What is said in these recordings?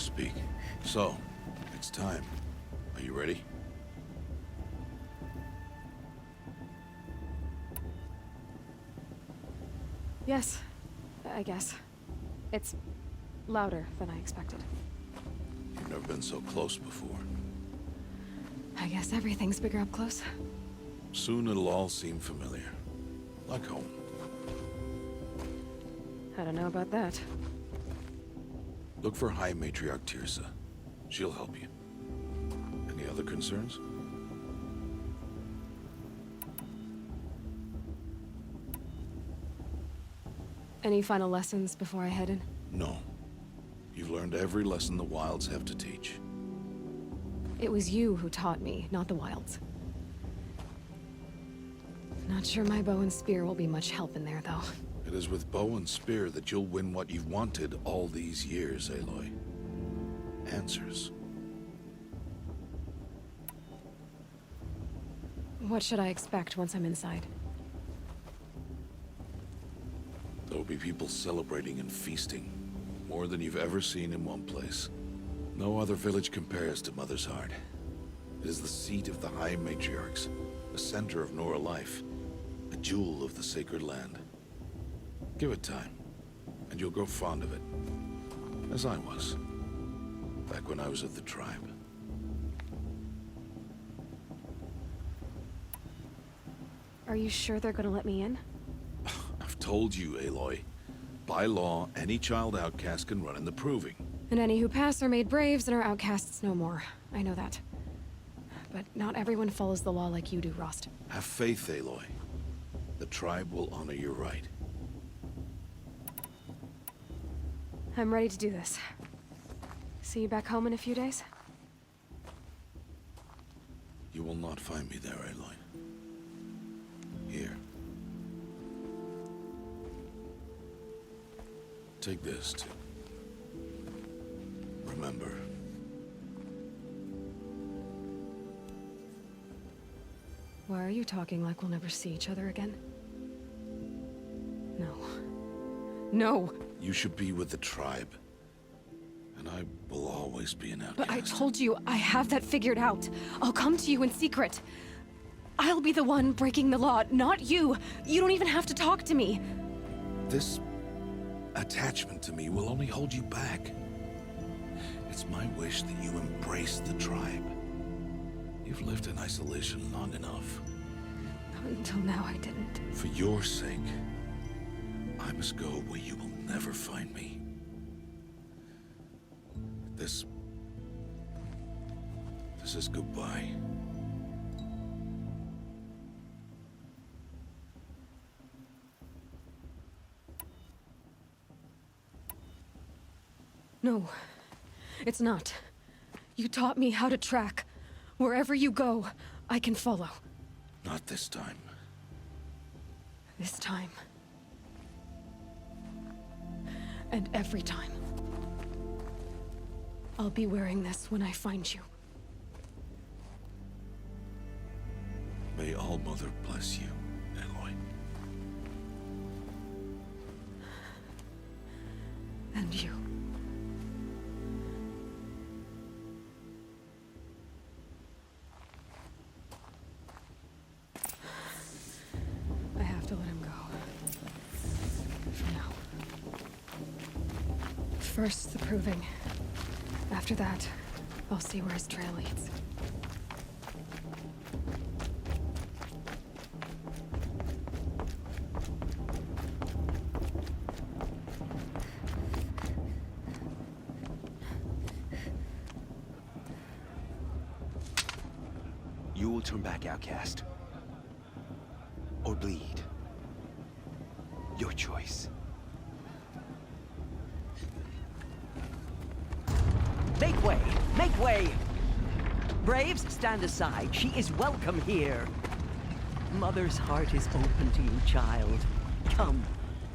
speak. So, it's time. Are you ready? Yes, I guess. It's louder than I expected. You've never been so close before. I guess everything's bigger up close. Soon it'll all seem familiar. Like home. I don't know about that. Look for High Matriarch Tirsa. She'll help you. Any other concerns? Any final lessons before I head in? No. You've learned every lesson the Wilds have to teach. It was you who taught me, not the Wilds. Not sure my bow and spear will be much help in there, though. It is with bow and spear that you'll win what you've wanted all these years, Aloy. Answers. What should I expect once I'm inside? There'll be people celebrating and feasting. More than you've ever seen in one place. No other village compares to Mother's Heart. It is the seat of the High Matriarchs, the center of Nora life, a jewel of the sacred land. Give it time, and you'll grow fond of it. As I was, back when I was of the tribe. Are you sure they're gonna let me in? I've told you, Aloy. By law, any child outcast can run in the Proving. And any who pass are made braves and are outcasts no more. I know that. But not everyone follows the law like you do, Rost. Have faith, Aloy. The tribe will honor your right. I'm ready to do this. See you back home in a few days? You will not find me there, Aloy. Here. Take this, too. Remember. Why are you talking like we'll never see each other again? No. No! You should be with the tribe. And I will always be an outcast. But I told you, I have that figured out. I'll come to you in secret. I'll be the one breaking the law, not you. You don't even have to talk to me. This attachment to me will only hold you back. It's my wish that you embrace the tribe. You've lived in isolation long enough. Until now, I didn't. For your sake, I must go where you will never find me. This is goodbye. No, it's not. You taught me how to track. Wherever you go, I can follow. Not this time. This time. And every time. I'll be wearing this when I find you. May All-Mother bless you, Aloy. And you. I have to let him go. For now. First, the Proving. After that, I'll see where his trail leads. You will turn back, outcast. Or bleed. Your choice. Make way! Make way! Braves, stand aside. She is welcome here. Mother's heart is open to you, child. Come.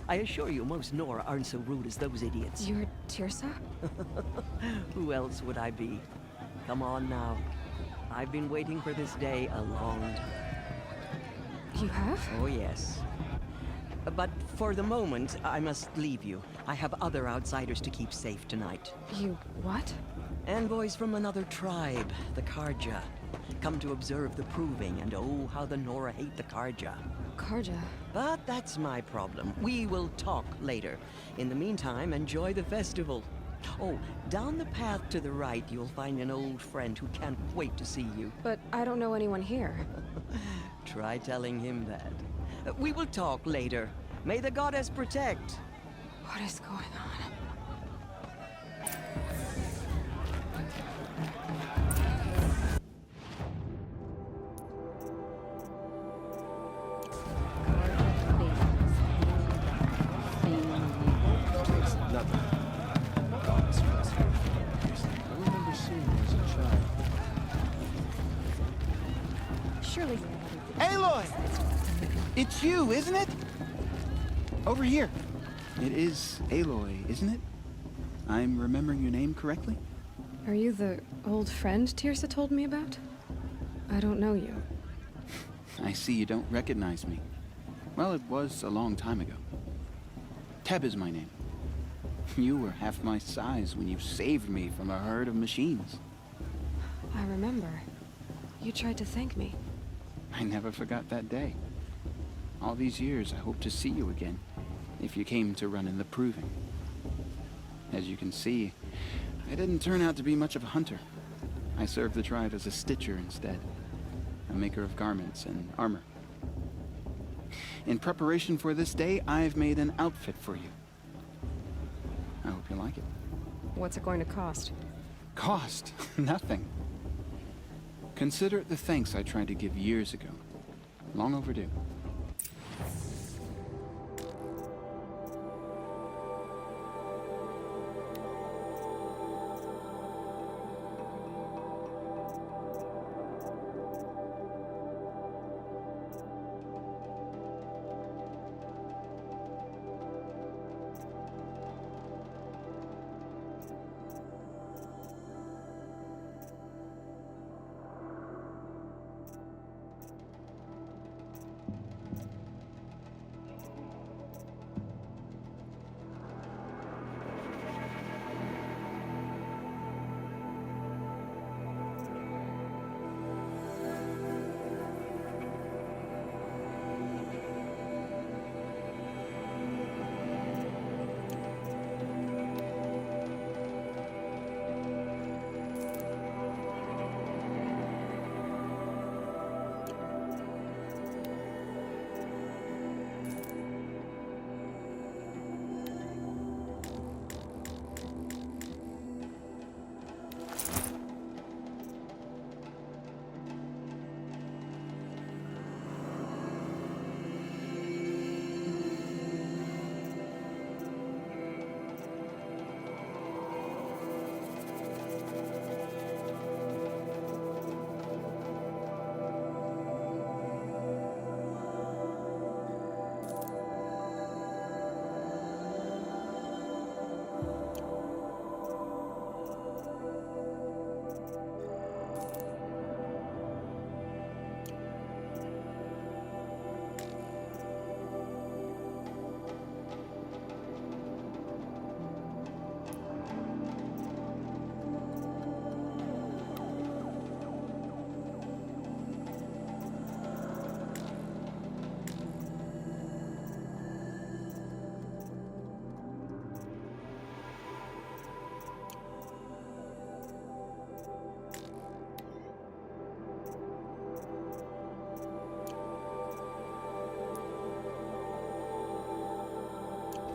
I assure you, most Nora aren't so rude as those idiots. You're Tirsa? Who else would I be? Come on now. I've been waiting for this day a long time. You have? Oh, yes. But For the moment, I must leave you. I have other outsiders to keep safe tonight. You what? Envoys from another tribe, the Karja. Come to observe the proving, and oh, how the Nora hate the Karja. Karja. But that's my problem. We will talk later. In the meantime, enjoy the festival. Oh, down the path to the right, you'll find an old friend who can't wait to see you. But I don't know anyone here. Try telling him that. We will talk later. May the goddess protect. What is going on? Surely. Aloy! It's you, isn't it? Over here. It is Aloy, isn't it? I'm remembering your name correctly? Are you the old friend Tirsa told me about? I don't know you. I see you don't recognize me. Well, it was a long time ago. Teb is my name. You were half my size when you saved me from a herd of machines. I remember. You tried to thank me. I never forgot that day. All these years, I hope to see you again, if you came to run in the proving. As you can see, I didn't turn out to be much of a hunter. I served the tribe as a stitcher instead, a maker of garments and armor. In preparation for this day, I've made an outfit for you. I hope you like it. What's it going to cost? Cost? Nothing. Consider it the thanks I tried to give years ago. Long overdue.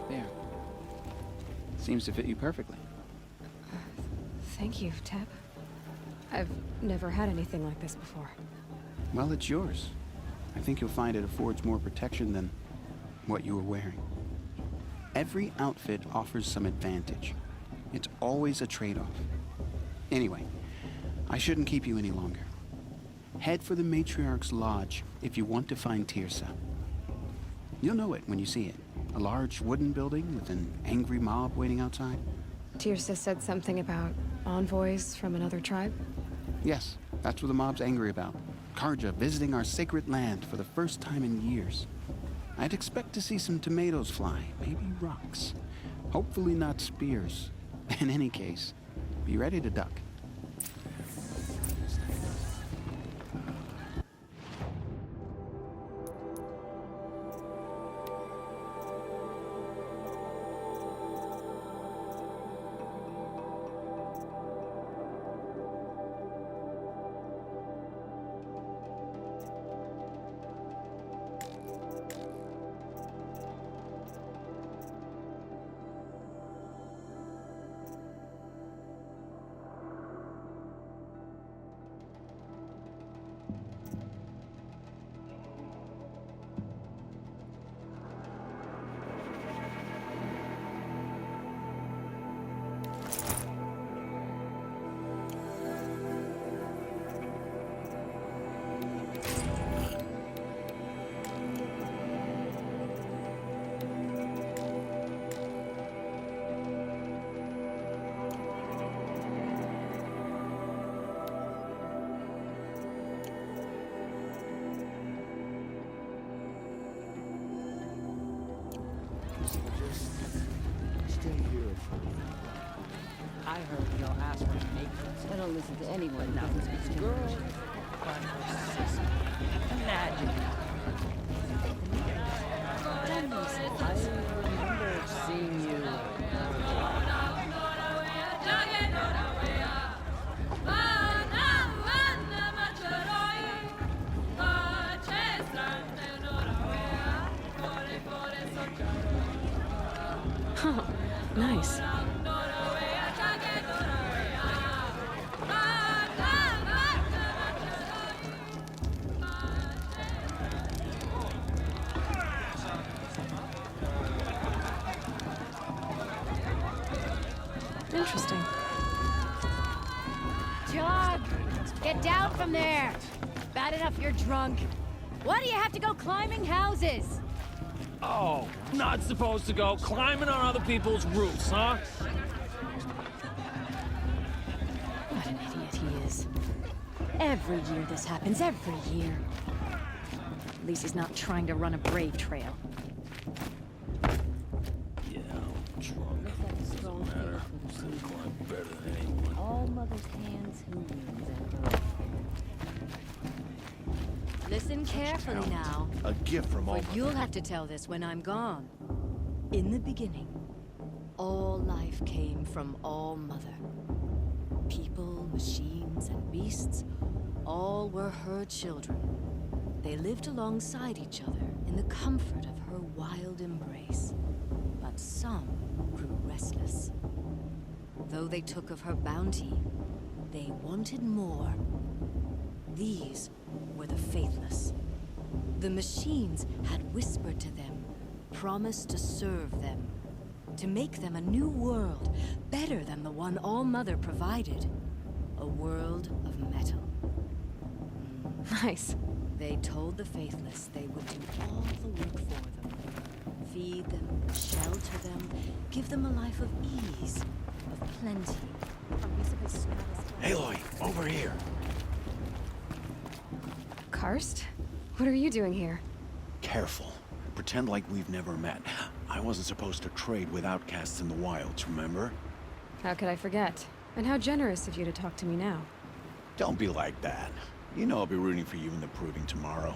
There. Seems to fit you perfectly. Thank you, Teb. I've never had anything like this before. Well, it's yours. I think you'll find it affords more protection than what you were wearing. Every outfit offers some advantage. It's always a trade-off. Anyway, I shouldn't keep you any longer. Head for the Matriarch's Lodge if you want to find Tirsa. You'll know it when you see it. A large wooden building with an angry mob waiting outside. Tirsa said something about envoys from another tribe? Yes, that's what the mob's angry about. Karja visiting our sacred land for the first time in years. I'd expect to see some tomatoes fly, maybe rocks. Hopefully not spears. In any case, be ready to duck. I heard you'll ask for matrons. I don't listen to anyone who doesn't speak Spanish. Girl, but her sister. Imagine. I remember seeing you. Huh. Nice. Interesting. John! Get down from there! Bad enough you're drunk. Why do you have to go climbing houses? Oh, not supposed to go climbing on other people's roofs, huh? What an idiot he is. Every year this happens, every year. At least he's not trying to run a brave trail. Yeah, I'm drunk. Doesn't matter. Still climb better than anyone. All mother's hands who wins at her. Listen carefully now. A gift from all. For you'll have to tell this when I'm gone. In the beginning, all life came from All Mother. People, machines, and beasts, all were her children. They lived alongside each other in the comfort of her wild embrace. But some grew restless. Though they took of her bounty, they wanted more. These were the faithless. The machines had whispered to them, promised to serve them, to make them a new world, better than the one All Mother provided. A world of metal. Nice. They told the faithless they would do all the work for them. Feed them, shelter them, give them a life of ease, of plenty. Aloy, over here. Karst? What are you doing here? Careful. Pretend like we've never met. I wasn't supposed to trade with outcasts in the wilds, remember? How could I forget? And how generous of you to talk to me now. Don't be like that. You know I'll be rooting for you in the proving tomorrow.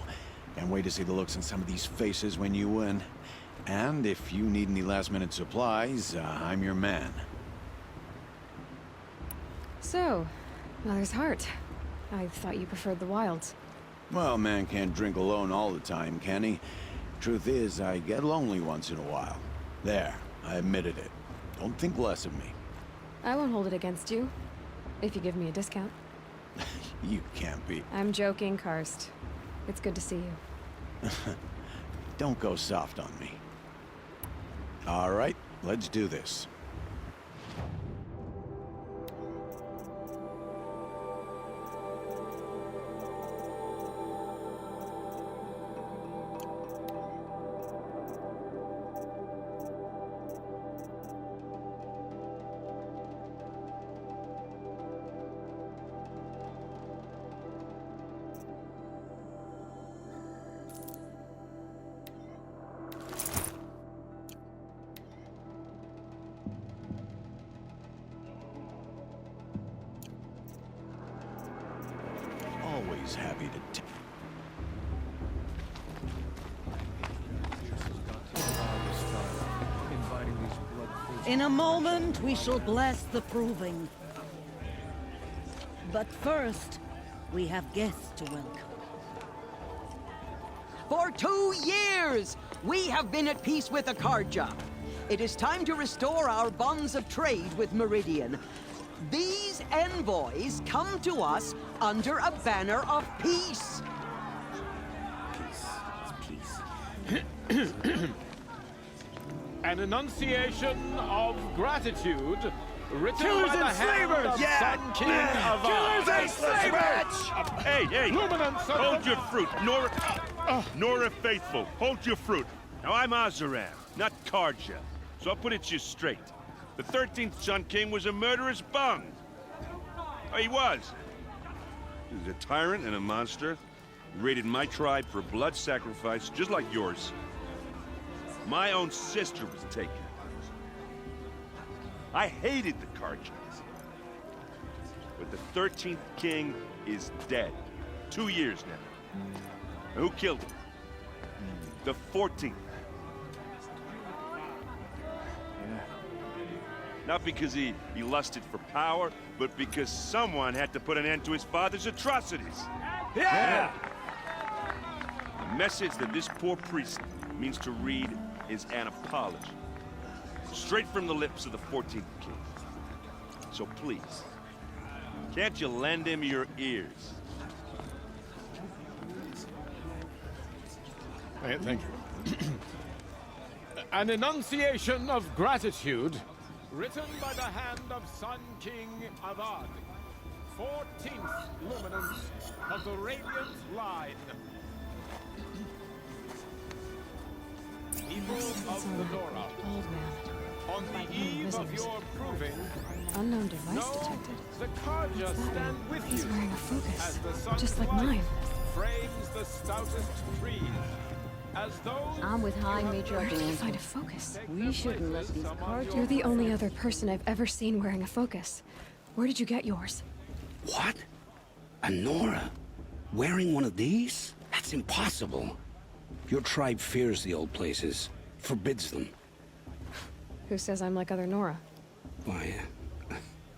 Can't wait to see the looks on some of these faces when you win. And if you need any last-minute supplies, I'm your man. So, Mother's Heart. I thought you preferred the wilds. Well, man can't drink alone all the time, can he? Truth is, I get lonely once in a while. There, I admitted it. Don't think less of me. I won't hold it against you, if you give me a discount. You can't be. I'm joking, Karst. It's good to see you. Don't go soft on me. All right, let's do this. is happy to take. In a moment, we shall bless the proving. But first, we have guests to welcome. For 2 years, we have been at peace with Akarja. It is time to restore our bonds of trade with Meridian. These envoys come to us under a banner of peace. An enunciation of gratitude written Killers by the and hand slavers! of Yeah! Sun King of Killers and slavers! Hey, hey! Luminance of Hold the- your fruit, Nora Faithful. Hold your fruit. Now I'm Azaran, not Karja, so I'll put it to you straight. The 13th Sun King was a murderous bung. Oh, he was. He was a tyrant and a monster. He raided my tribe for blood sacrifice, just like yours. My own sister was taken. I hated the Karjas. But the 13th king is dead. 2 years now. And who killed him? The 14th. Not because he lusted for power, but because someone had to put an end to his father's atrocities. Yeah! The message that this poor priest means to read is an apology. Straight from the lips of the 14th king. So please, can't you lend him your ears? Thank you. An enunciation of gratitude written by the hand of Sun King Avad, 14th luminance of the Radiant Line. People of Lenora, Old man. on the eve of your proving, Unknown device know detected. the Karja stand with He's you wearing a focus, as the sun's just like light mine. frames the stoutest trees. As those I'm with High Major Where did you Blanton. find a focus? We shouldn't let these cards. You're the only other person I've ever seen wearing a focus. Where did you get yours? What? A Nora? Wearing one of these? That's impossible. Your tribe fears the old places, forbids them. Who says I'm like other Nora? Why,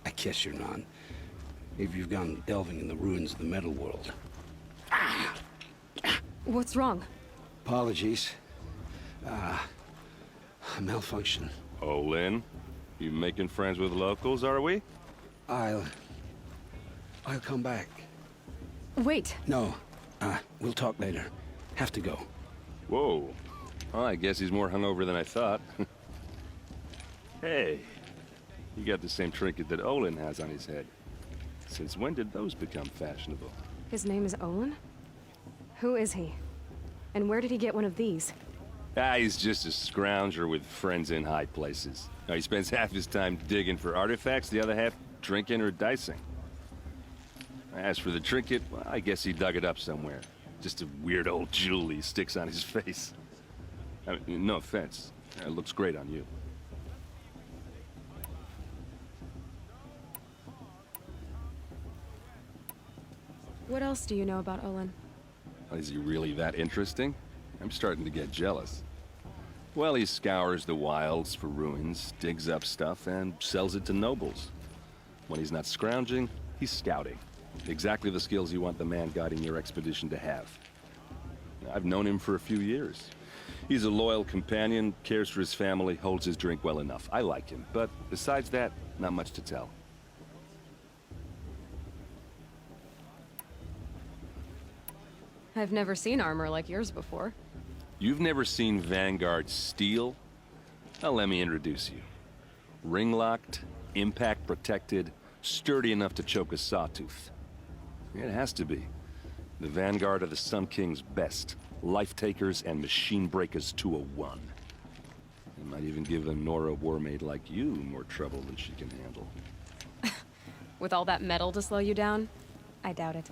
I guess you're not. If you've gone delving in the ruins of the metal world. What's wrong? Apologies. A malfunction. Oh, Lynn, you making friends with locals, are we? I'll come back. Wait. No, we'll talk later. Have to go. Whoa. Well, I guess he's more hungover than I thought. Hey, you got the same trinket that Olin has on his head. Since when did those become fashionable? His name is Olin? Who is he? And where did he get one of these? He's just a scrounger with friends in high places. Now, he spends half his time digging for artifacts, the other half drinking or dicing. As for the trinket, well, I guess he dug it up somewhere. Just a weird old jewel he sticks on his face. I mean, no offense. It looks great on you. What else do you know about Olin? Is he really that interesting? I'm starting to get jealous. Well, he scours the wilds for ruins, digs up stuff, and sells it to nobles. When he's not scrounging, he's scouting. Exactly the skills you want the man guiding your expedition to have. I've known him for a few years. He's a loyal companion, cares for his family, holds his drink well enough. I like him, but besides that, not much to tell. I've never seen armor like yours before. You've never seen Vanguard steel? Well, let me introduce you. Ring-locked, impact-protected, sturdy enough to choke a sawtooth. It has to be. The Vanguard are the Sun King's best. Life-takers and machine breakers to a one. They might even give a Nora warmaid like you more trouble than she can handle. With all that metal to slow you down? I doubt it.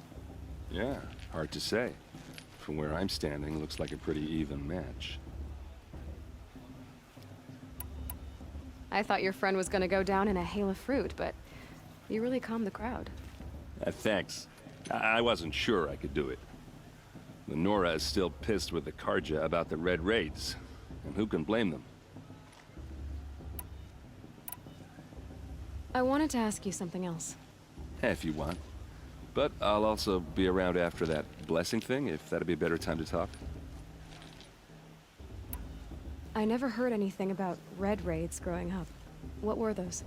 Yeah, hard to say. From where I'm standing, looks like a pretty even match. I thought your friend was gonna go down in a hail of fruit, but you really calmed the crowd. Thanks. I wasn't sure I could do it. The Nora is still pissed with the Karja about the Red Raids, and who can blame them? I wanted to ask you something else. If you want. But I'll also be around after that blessing thing, if that'd be a better time to talk. I never heard anything about Red Raids growing up. What were those?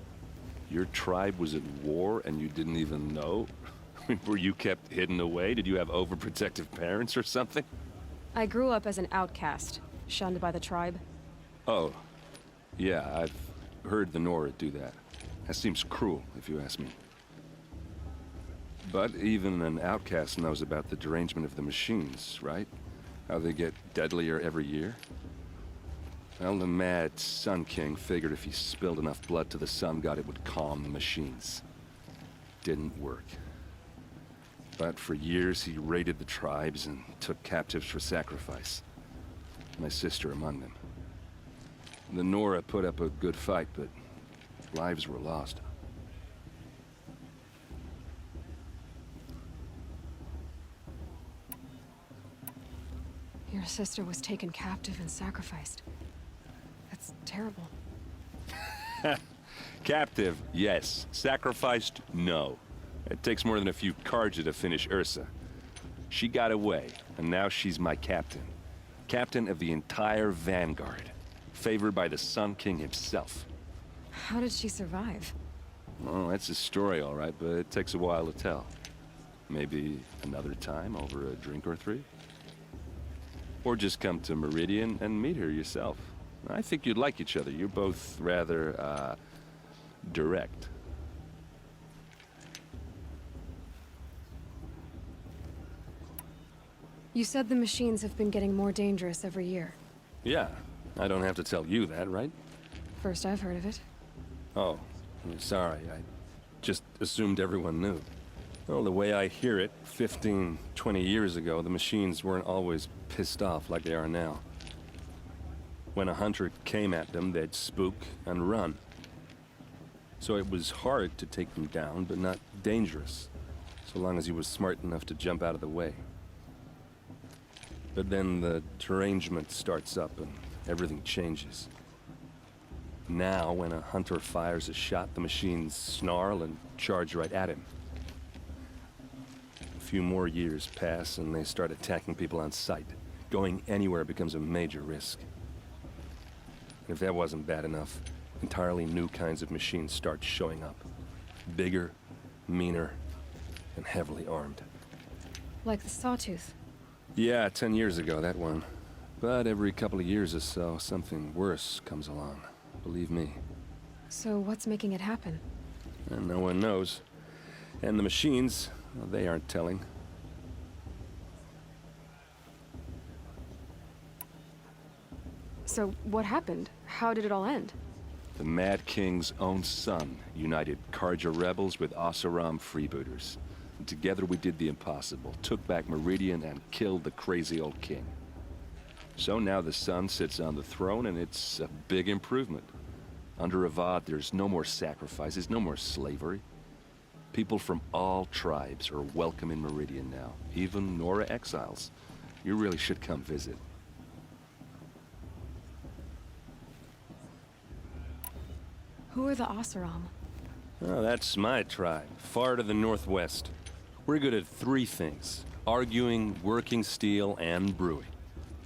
Your tribe was at war and you didn't even know? Were you kept hidden away? Did you have overprotective parents or something? I grew up as an outcast, shunned by the tribe. Oh, yeah, I've heard the Nora do that. That seems cruel, if you ask me. But even an outcast knows about the derangement of the machines, right? How they get deadlier every year? Well, the mad Sun King figured if he spilled enough blood to the Sun God, it would calm the machines. Didn't work. But for years, he raided the tribes and took captives for sacrifice. My sister among them. The Nora put up a good fight, but lives were lost. Your sister was taken captive and sacrificed. That's terrible. Captive, yes. Sacrificed, no. It takes more than a few Karja to finish Ursa. She got away, and now she's my captain. Captain of the entire Vanguard. Favored by the Sun King himself. How did she survive? Well, that's a story, all right, but it takes a while to tell. Maybe another time over a drink or three? Or just come to Meridian and meet her yourself. I think you'd like each other. You're both rather, direct. You said the machines have been getting more dangerous every year. Yeah, I don't have to tell you that, right? First I've heard of it. Oh, I'm sorry. I just assumed everyone knew. Well, the way I hear it, 15, 20 years ago, the machines weren't always pissed off like they are now. When a hunter came at them, they'd spook and run. So it was hard to take them down, but not dangerous, so long as he was smart enough to jump out of the way. But then the derangement starts up and everything changes. Now, when a hunter fires a shot, the machines snarl and charge right at him. A few more years pass and they start attacking people on sight. Going anywhere becomes a major risk. And if that wasn't bad enough, entirely new kinds of machines start showing up. Bigger, meaner, and heavily armed. Like the Sawtooth. Yeah, 10 years ago, that one. But every couple of years or so, something worse comes along. Believe me. So what's making it happen? And no one knows. And the machines, well, they aren't telling. So what happened? How did it all end? The Mad King's own son united Karja rebels with Oseram freebooters. And together we did the impossible, took back Meridian and killed the crazy old king. So now the son sits on the throne and it's a big improvement. Under Avad, there's no more sacrifices, no more slavery. People from all tribes are welcome in Meridian now, even Nora exiles. You really should come visit. Who are the Oseram? Oh, that's my tribe, far to the northwest. We're good at three things: arguing, working steel, and brewing.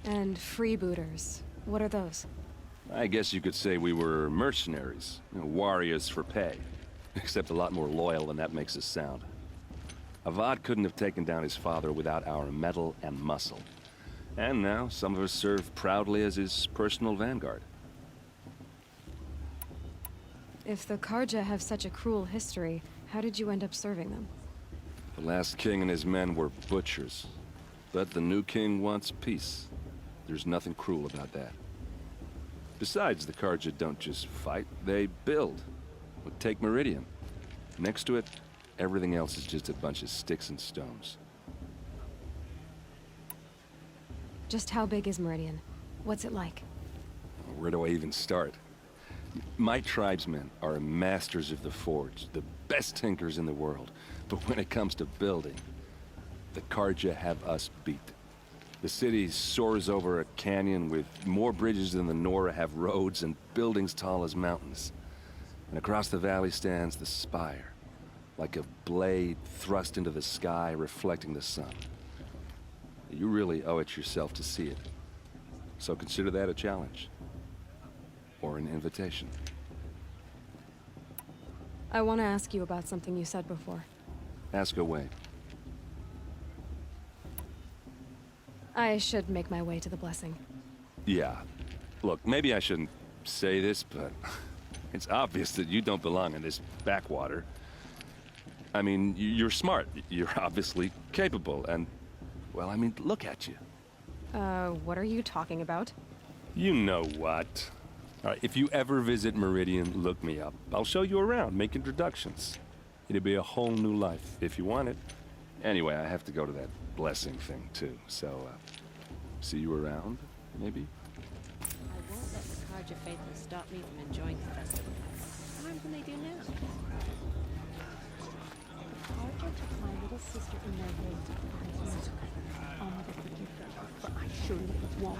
And freebooters. What are those? I guess you could say we were mercenaries, warriors for pay. Except a lot more loyal than that makes us sound. Avad couldn't have taken down his father without our metal and muscle. And now, some of us serve proudly as his personal vanguard. If the Karja have such a cruel history, how did you end up serving them? The last king and his men were butchers. But the new king wants peace. There's nothing cruel about that. Besides, the Karja don't just fight, they build. Well, take Meridian. Next to it, everything else is just a bunch of sticks and stones. Just how big is Meridian? What's it like? Where do I even start? My tribesmen are masters of the forge, the best tinkers in the world. But when it comes to building, The Carja have us beat. The city soars over a canyon with more bridges than the Nora have roads and buildings tall as mountains. And across the valley stands the spire, like a blade thrust into the sky reflecting the sun. You really owe it yourself to see it. So consider that a challenge. Or an invitation. I want to ask you about something you said before. Ask away. I should make my way to the blessing. Yeah. Look, maybe I shouldn't say this, but it's obvious that you don't belong in this backwater. I mean, you're smart. You're obviously capable, and... well, I mean, look at you. What are you talking about? You know what. All right, if you ever visit Meridian, look me up. I'll show you around, make introductions. It'll be a whole new life, if you want it. Anyway, I have to go to that blessing thing, too. So, see you around, maybe? I won't let the Carja faithful stop me from enjoying the festival. What harm can they do now? The Carja took my little sister in their raid 5 years ago. I'll never forgive them, but I surely won't